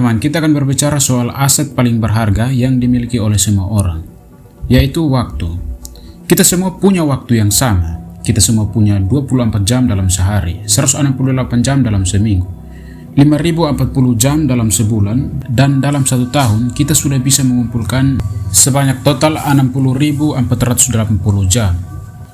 teman-teman, kita akan berbicara soal aset paling berharga yang dimiliki oleh semua orang, yaitu waktu. Kita semua punya waktu yang sama. Kita semua punya 24 jam dalam sehari, 168 jam dalam seminggu, 5040 jam dalam sebulan, dan dalam 1 tahun kita sudah bisa mengumpulkan sebanyak total 60.480 jam.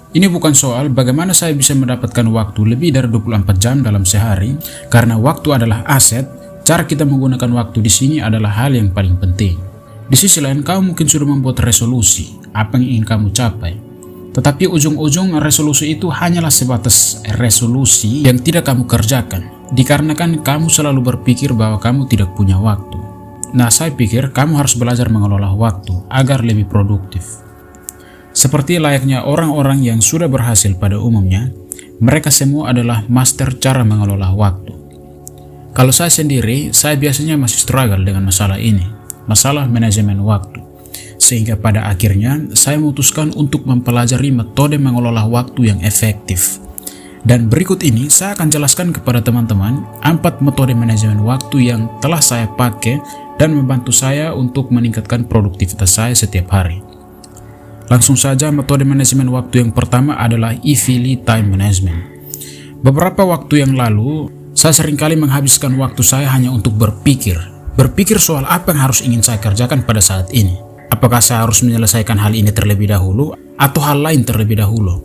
Ini bukan soal bagaimana saya bisa mendapatkan waktu lebih dari 24 jam dalam sehari, karena waktu adalah aset. Cara kita menggunakan waktu di sini adalah hal yang paling penting. Di sisi lain, kamu mungkin sudah membuat resolusi, apa yang ingin kamu capai. Tetapi ujung-ujung resolusi itu hanyalah sebatas resolusi yang tidak kamu kerjakan, dikarenakan kamu selalu berpikir bahwa kamu tidak punya waktu. Nah, saya pikir kamu harus belajar mengelola waktu agar lebih produktif. Seperti layaknya orang-orang yang sudah berhasil pada umumnya, mereka semua adalah master cara mengelola waktu. Kalau saya sendiri, saya biasanya masih struggle dengan masalah ini, masalah manajemen waktu. Sehingga pada akhirnya, saya memutuskan untuk mempelajari metode mengelola waktu yang efektif. Dan berikut ini, saya akan jelaskan kepada teman-teman 4 metode manajemen waktu yang telah saya pakai dan membantu saya untuk meningkatkan produktivitas saya setiap hari. Langsung saja, metode manajemen waktu yang pertama adalah Eveely Time Management. Beberapa waktu yang lalu, saya seringkali menghabiskan waktu saya hanya untuk berpikir soal apa yang harus ingin saya kerjakan pada saat ini. Apakah saya harus menyelesaikan hal ini terlebih dahulu atau hal lain terlebih dahulu?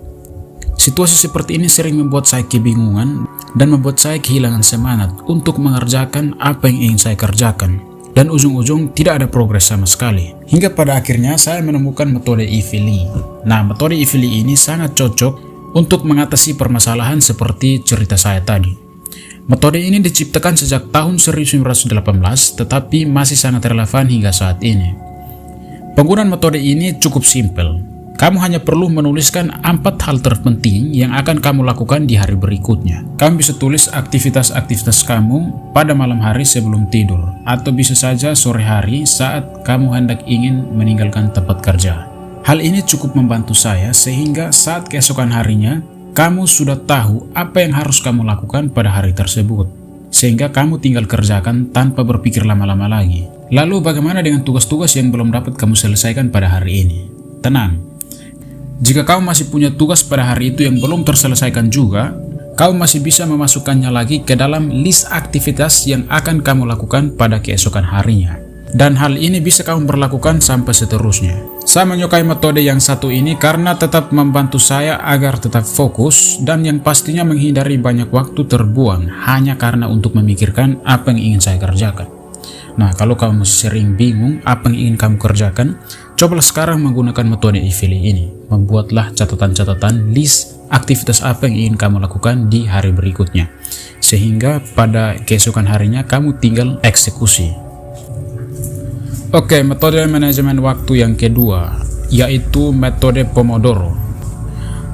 Situasi seperti ini sering membuat saya kebingungan dan membuat saya kehilangan semangat untuk mengerjakan apa yang ingin saya kerjakan. Dan ujung-ujung tidak ada progres sama sekali. Hingga pada akhirnya saya menemukan metode Eveely. Nah, metode Eveely ini sangat cocok untuk mengatasi permasalahan seperti cerita saya tadi. Metode ini diciptakan sejak tahun 1918, tetapi masih sangat relevan hingga saat ini. Penggunaan metode ini cukup simpel. Kamu hanya perlu menuliskan 4 hal terpenting yang akan kamu lakukan di hari berikutnya. Kamu bisa tulis aktivitas-aktivitas kamu pada malam hari sebelum tidur, atau bisa saja sore hari saat kamu hendak ingin meninggalkan tempat kerja. Hal ini cukup membantu saya sehingga saat keesokan harinya, kamu sudah tahu apa yang harus kamu lakukan pada hari tersebut, sehingga kamu tinggal kerjakan tanpa berpikir lama-lama lagi. Lalu bagaimana dengan tugas-tugas yang belum dapat kamu selesaikan pada hari ini? Tenang. Jika kamu masih punya tugas pada hari itu yang belum terselesaikan juga, kamu masih bisa memasukkannya lagi ke dalam list aktivitas yang akan kamu lakukan pada keesokan harinya. Dan hal ini bisa kamu berlakukan sampai seterusnya. Saya menyukai metode yang satu ini karena tetap membantu saya agar tetap fokus dan yang pastinya menghindari banyak waktu terbuang hanya karena untuk memikirkan apa yang ingin saya kerjakan. Nah, kalau kamu sering bingung apa yang ingin kamu kerjakan, cobalah sekarang menggunakan metode Eveely ini. Membuatlah catatan-catatan list aktivitas apa yang ingin kamu lakukan di hari berikutnya. Sehingga pada keesokan harinya kamu tinggal eksekusi. Oke, metode manajemen waktu yang kedua, yaitu metode Pomodoro.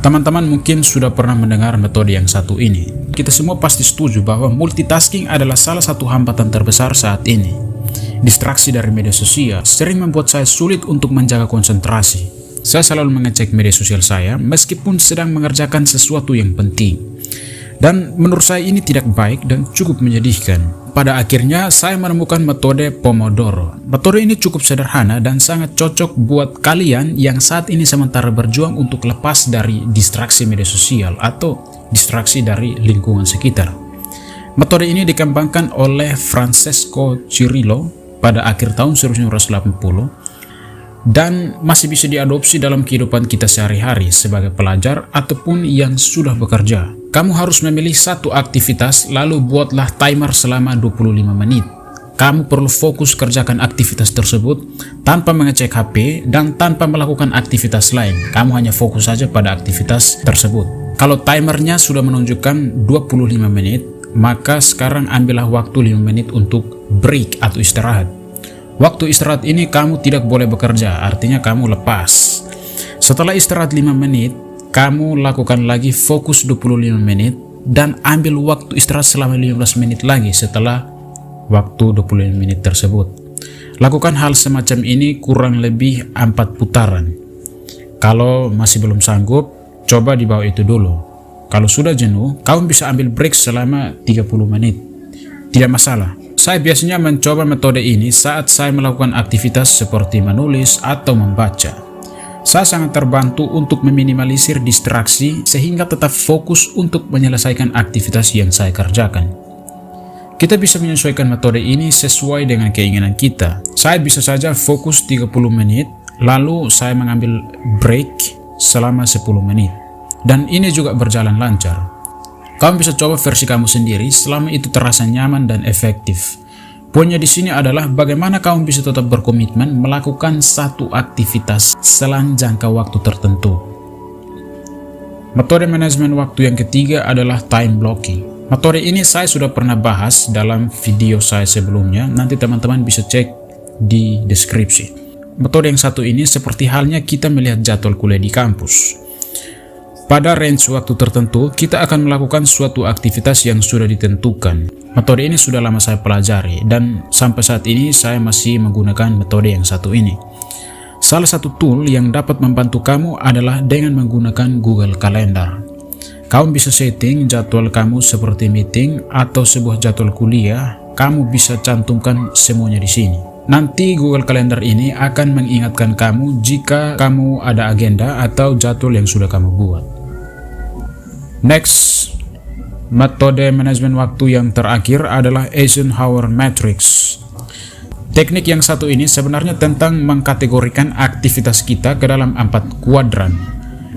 Teman-teman mungkin sudah pernah mendengar metode yang satu ini. Kita semua pasti setuju bahwa multitasking adalah salah satu hambatan terbesar saat ini. Distraksi dari media sosial sering membuat saya sulit untuk menjaga konsentrasi. Saya selalu mengecek media sosial saya meskipun sedang mengerjakan sesuatu yang penting. Dan menurut saya ini tidak baik dan cukup menyedihkan. Pada akhirnya saya menemukan metode Pomodoro. Metode ini cukup sederhana dan sangat cocok buat kalian yang saat ini sementara berjuang untuk lepas dari distraksi media sosial atau distraksi dari lingkungan sekitar. Metode ini dikembangkan oleh Francesco Cirillo pada akhir tahun 1980 dan masih bisa diadopsi dalam kehidupan kita sehari-hari sebagai pelajar ataupun yang sudah bekerja. Kamu harus memilih satu aktivitas lalu buatlah timer selama 25 menit. Kamu perlu fokus kerjakan aktivitas tersebut tanpa mengecek HP dan tanpa melakukan aktivitas lain. Kamu hanya fokus saja pada aktivitas tersebut. Kalau timernya sudah menunjukkan 25 menit, maka sekarang ambillah waktu 5 menit untuk break atau istirahat. Waktu istirahat ini kamu tidak boleh bekerja, artinya kamu lepas. Setelah istirahat 5 menit, kamu lakukan lagi fokus 25 menit dan ambil waktu istirahat selama 15 menit lagi setelah waktu 25 menit tersebut. Lakukan hal semacam ini kurang lebih 4 putaran. Kalau masih belum sanggup, coba di bawah itu dulu. Kalau sudah jenuh, kamu bisa ambil break selama 30 menit. Tidak masalah. Saya biasanya mencoba metode ini saat saya melakukan aktivitas seperti menulis atau membaca. Saya sangat terbantu untuk meminimalisir distraksi sehingga tetap fokus untuk menyelesaikan aktivitas yang saya kerjakan. Kita bisa menyesuaikan metode ini sesuai dengan keinginan kita. Saya bisa saja fokus 30 menit, lalu saya mengambil break selama 10 menit. Dan ini juga berjalan lancar. Kamu bisa coba versi kamu sendiri selama itu terasa nyaman dan efektif. Poinnya di sini adalah bagaimana kamu bisa tetap berkomitmen melakukan satu aktivitas selang jangka waktu tertentu. Metode manajemen waktu yang ketiga adalah time blocking. Metode ini saya sudah pernah bahas dalam video saya sebelumnya, nanti teman-teman bisa cek di deskripsi. Metode yang satu ini seperti halnya kita melihat jadwal kuliah di kampus. Pada range waktu tertentu, kita akan melakukan suatu aktivitas yang sudah ditentukan. Metode ini sudah lama saya pelajari, dan sampai saat ini saya masih menggunakan metode yang satu ini. Salah satu tool yang dapat membantu kamu adalah dengan menggunakan Google Calendar. Kamu bisa setting jadwal kamu seperti meeting atau sebuah jadwal kuliah, kamu bisa cantumkan semuanya di sini. Nanti Google Calendar ini akan mengingatkan kamu jika kamu ada agenda atau jadwal yang sudah kamu buat. Next, metode manajemen waktu yang terakhir adalah Eisenhower Matrix. Teknik yang satu ini sebenarnya tentang mengkategorikan aktivitas kita ke dalam 4 kuadran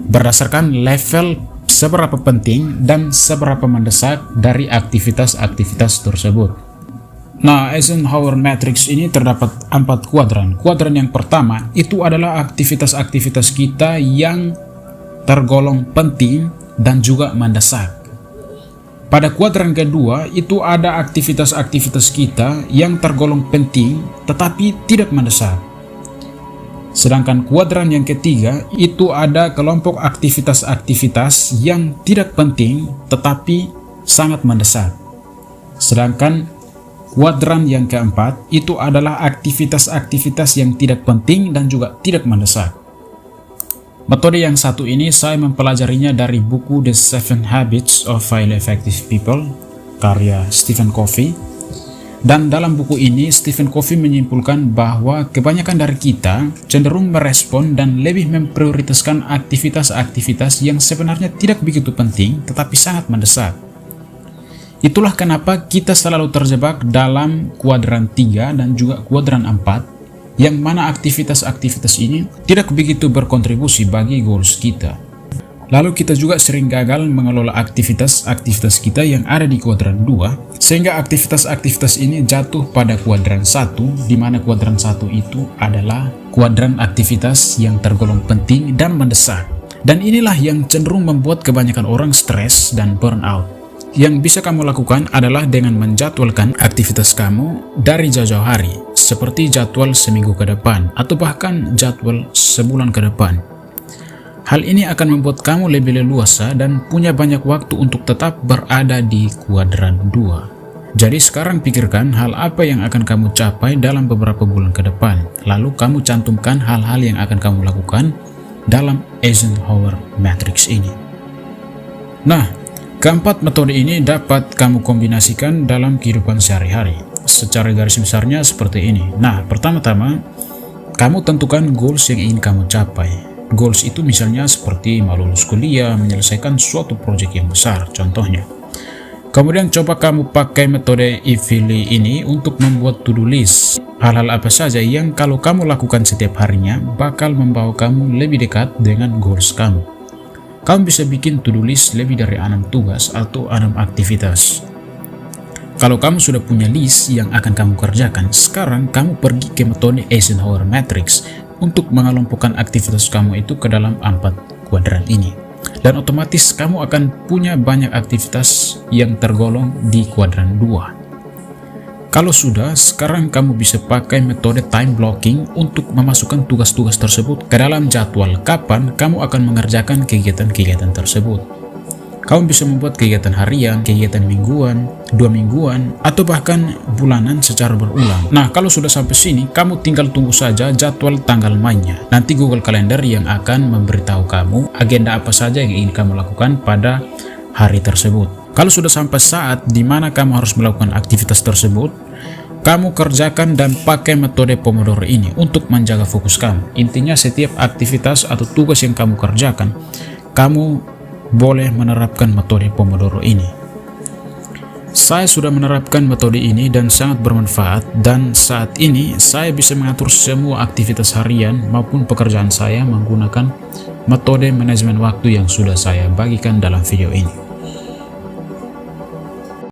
berdasarkan level seberapa penting dan seberapa mendesak dari aktivitas-aktivitas tersebut. Nah, Eisenhower Matrix ini terdapat 4 kuadran. Kuadran yang pertama itu adalah aktivitas-aktivitas kita yang tergolong penting dan juga mendesak. Pada kuadran kedua itu ada aktivitas-aktivitas kita yang tergolong penting tetapi tidak mendesak. Sedangkan kuadran yang ketiga itu ada kelompok aktivitas-aktivitas yang tidak penting tetapi sangat mendesak. Sedangkan kuadran yang keempat itu adalah aktivitas-aktivitas yang tidak penting dan juga tidak mendesak. Metode yang satu ini saya mempelajarinya dari buku The 7 Habits of Highly Effective People karya Stephen Covey. Dan dalam buku ini Stephen Covey menyimpulkan bahwa kebanyakan dari kita cenderung merespon dan lebih memprioritaskan aktivitas-aktivitas yang sebenarnya tidak begitu penting tetapi sangat mendesak. Itulah kenapa kita selalu terjebak dalam kuadran 3 dan juga kuadran 4, yang mana aktivitas-aktivitas ini tidak begitu berkontribusi bagi goals kita. Lalu kita juga sering gagal mengelola aktivitas-aktivitas kita yang ada di kuadran 2, sehingga aktivitas-aktivitas ini jatuh pada kuadran 1, di mana kuadran 1 itu adalah kuadran aktivitas yang tergolong penting dan mendesak. Dan inilah yang cenderung membuat kebanyakan orang stres dan burnout. Yang bisa kamu lakukan adalah dengan menjadwalkan aktivitas kamu dari jauh-jauh hari, seperti jadwal seminggu ke depan atau bahkan jadwal sebulan ke depan. Hal ini akan membuat kamu lebih leluasa dan punya banyak waktu untuk tetap berada di kuadran 2. Jadi sekarang pikirkan hal apa yang akan kamu capai dalam beberapa bulan ke depan, lalu kamu cantumkan hal-hal yang akan kamu lakukan dalam Eisenhower Matrix ini. Nah, keempat metode ini dapat kamu kombinasikan dalam kehidupan sehari-hari. Secara garis besarnya seperti ini. Nah, pertama-tama, kamu tentukan goals yang ingin kamu capai. Goals itu misalnya seperti mau lulus kuliah, menyelesaikan suatu proyek yang besar, contohnya. Kemudian coba kamu pakai metode Ivili ini untuk membuat to-do list. Hal-hal apa saja yang kalau kamu lakukan setiap harinya bakal membawa kamu lebih dekat dengan goals kamu. Kamu bisa bikin to-do list lebih dari 6 tugas atau 6 aktivitas. Kalau kamu sudah punya list yang akan kamu kerjakan, sekarang kamu pergi ke metode Eisenhower Matrix untuk mengelompokkan aktivitas kamu itu ke dalam 4 kuadran ini. Dan otomatis kamu akan punya banyak aktivitas yang tergolong di kuadran 2. Kalau sudah, sekarang kamu bisa pakai metode time blocking untuk memasukkan tugas-tugas tersebut ke dalam jadwal kapan kamu akan mengerjakan kegiatan-kegiatan tersebut. Kamu bisa membuat kegiatan harian, kegiatan mingguan, 2 mingguan, atau bahkan bulanan secara berulang. Nah, kalau sudah sampai sini, kamu tinggal tunggu saja jadwal tanggal mainnya. Nanti Google Calendar yang akan memberitahu kamu agenda apa saja yang ingin kamu lakukan pada hari tersebut. Kalau sudah sampai saat di mana kamu harus melakukan aktivitas tersebut, kamu kerjakan dan pakai metode Pomodoro ini untuk menjaga fokus kamu. Intinya setiap aktivitas atau tugas yang kamu kerjakan, kamu boleh menerapkan metode Pomodoro ini. Saya sudah menerapkan metode ini dan sangat bermanfaat, dan saat ini saya bisa mengatur semua aktivitas harian maupun pekerjaan saya menggunakan metode manajemen waktu yang sudah saya bagikan dalam video ini.